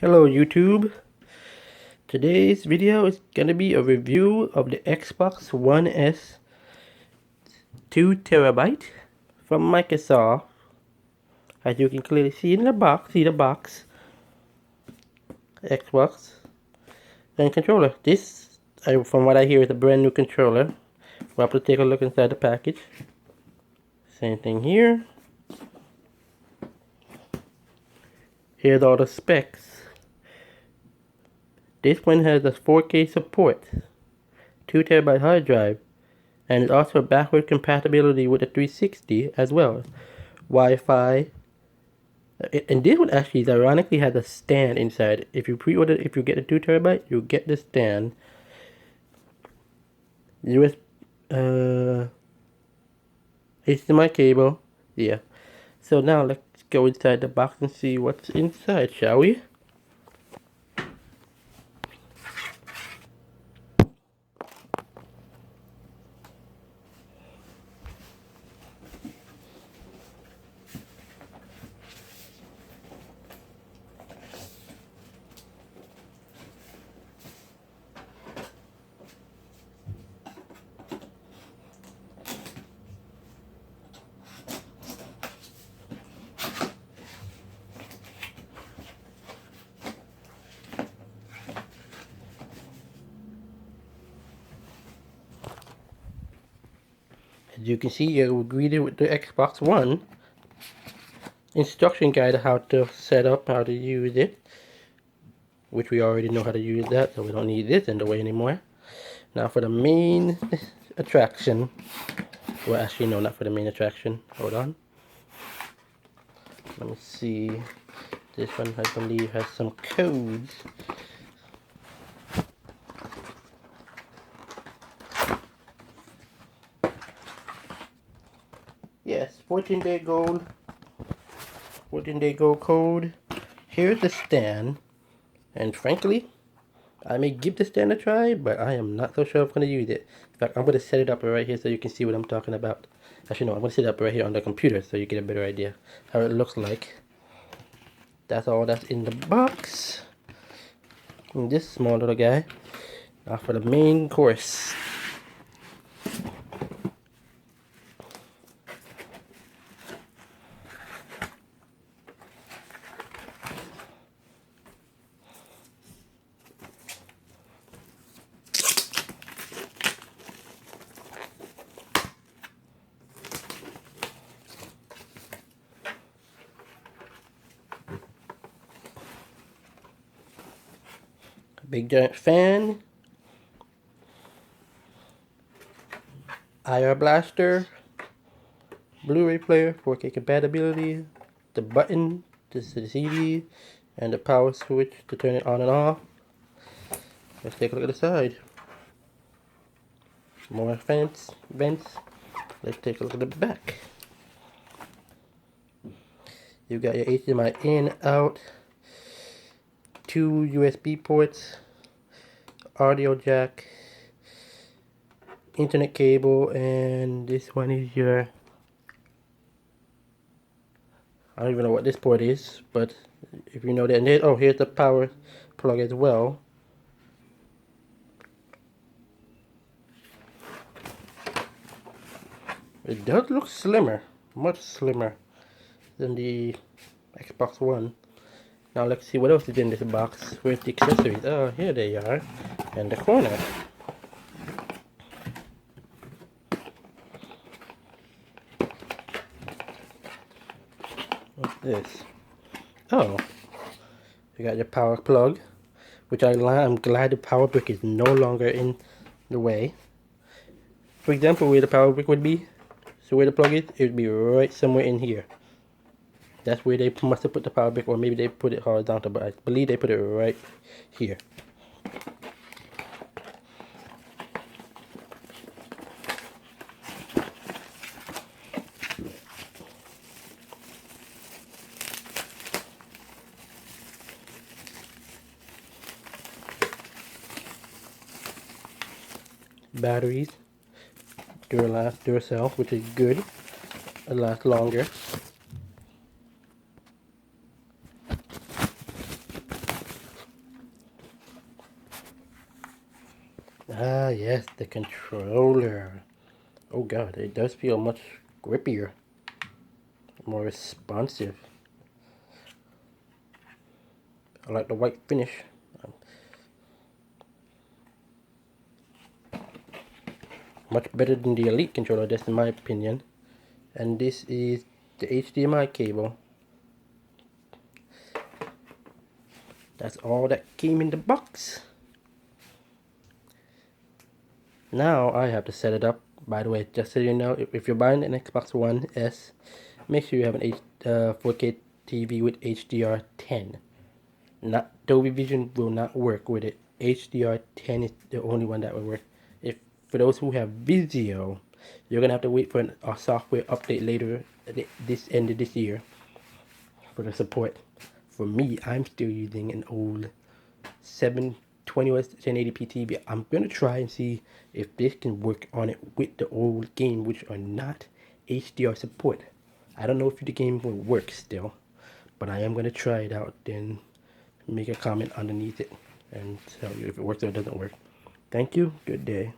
Hello YouTube. Today's video is going to be a review of the Xbox One S 2TB from Microsoft. As you can clearly see in the box, Xbox and controller. This, from what I hear, is a brand new controller. We'll have to take a look inside the package. Same thing here. Here's all the specs. This one has a 4K support, 2TB hard drive, and it's also backward compatibility with the 360 as well. Wi-Fi. And this one actually ironically has a stand inside. If you pre-order, if you get the 2TB, you get the stand. US HDMI cable. Yeah. So now let's go inside the box and see what's inside, shall we? As you can see, you're greeted with the Xbox One instruction guide how to set up, how to use it, which we already know how to use that, so we don't need this in the way anymore. Now for the main attraction, well actually no, not for the main attraction, hold on. Let me see, this one I believe has some codes. Yes, 14-day gold. 14-day gold code. Here's the stand. And frankly, I may give the stand a try, but I am not so sure if I'm going to use it. In fact, I'm going to set it up right here so you can see what I'm talking about. Actually, no, I'm going to set it up right here on the computer so you get a better idea how it looks like. That's all that's in the box. And this small little guy. Now for the main course. Big giant fan, IR blaster, Blu-ray player, 4K compatibility, the button, this is the CD, and the power switch to turn it on and off. Let's take a look at the side. More vents. Let's take a look at the back. You got your HDMI in, out, 2 USB ports, audio jack, internet cable, and this one is your, I don't even know what this port is, but if you know that, and oh, here's the power plug as well. It does look slimmer, much slimmer than the Xbox One. Now let's see what else is in this box. Where's the accessories? Oh, here they are, in the corner. What's this? Oh, you got your power plug, which I'm glad the power brick is no longer in the way. For example, where the power brick would be, so where the plug is, it would be right somewhere in here. That's where they must have put the power brick, or maybe they put it horizontal, but I believe they put it right here. Batteries, Duracell, which is good. It lasts longer. Ah, yes, the controller. Oh god, it does feel much grippier, more responsive. I like the white finish. Much better than the Elite controller, that's in my opinion. And this is the HDMI cable. That's all that came in the box. Now I have to set it up. By the way, just so you know, if you're buying an Xbox One S, make sure you have an 4K TV with HDR10. Not Dolby Vision will not work with it. HDR10 is the only one that will work. If for those who have Vizio, you're gonna have to wait for a software update later this end of this year for the support. For me, I'm still using an old 720 or 1080p TV. I'm gonna try and see if this can work on it with the old game, which are not HDR support. I don't know if the game will work still, but I am gonna try it out. Then make a comment underneath it and tell you if it works or it doesn't work. Thank you. Good day.